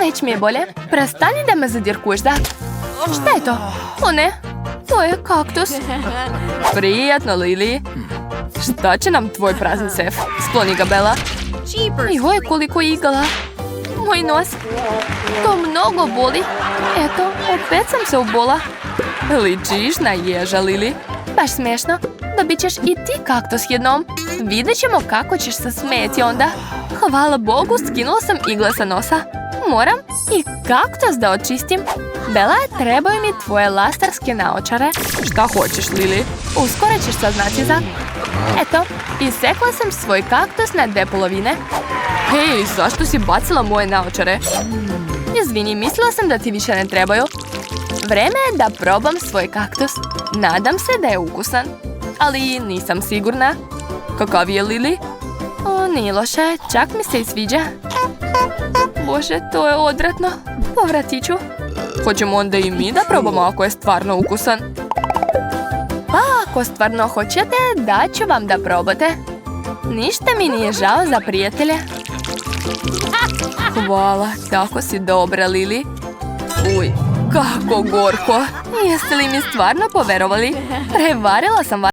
Već mi je bolje. Prestani da me zadirkuješ, da. Šta je to? O ne, to je kaktus. Prijatno, Lily. Šta će nam tvoj prazni sef? Skloni ga, Bella. Joj, koliko igala. Moj nos. To mnogo boli. Eto, opet sam se ubola. Ličiš na ježa, Lily. Baš smiješno. Dobit ćeš i ti kaktus jednom. Vidjet ćemo kako ćeš se smijeti onda. Hvala Bogu, skinula sam igle sa nosa. Moram i kaktus da očistim. Bella, trebaju mi tvoje lastarske naočare. Šta hoćeš, Lily? Uskoro ćeš saznati za... Eto, isekla sam svoj kaktus na 2 polovine. Hej, zašto si bacila moje naočare? Izvini, mislila sam da ti više ne trebaju. Vreme je da probam svoj kaktus. Nadam se da je ukusan. Ali nisam sigurna. Kakav je, Lily? O, nije loše, čak mi se i sviđa. Bože, to je odvratno. Povratit ću. Hoćemo onda i mi da probamo ako je stvarno ukusan. Pa, ako stvarno hoćete, daću vam da probate. Ništa mi nije žao za prijatelje. Hvala, tako si dobra, Lily. Uj, kako gorko. Jeste li mi stvarno poverovali? Prevarila sam vas.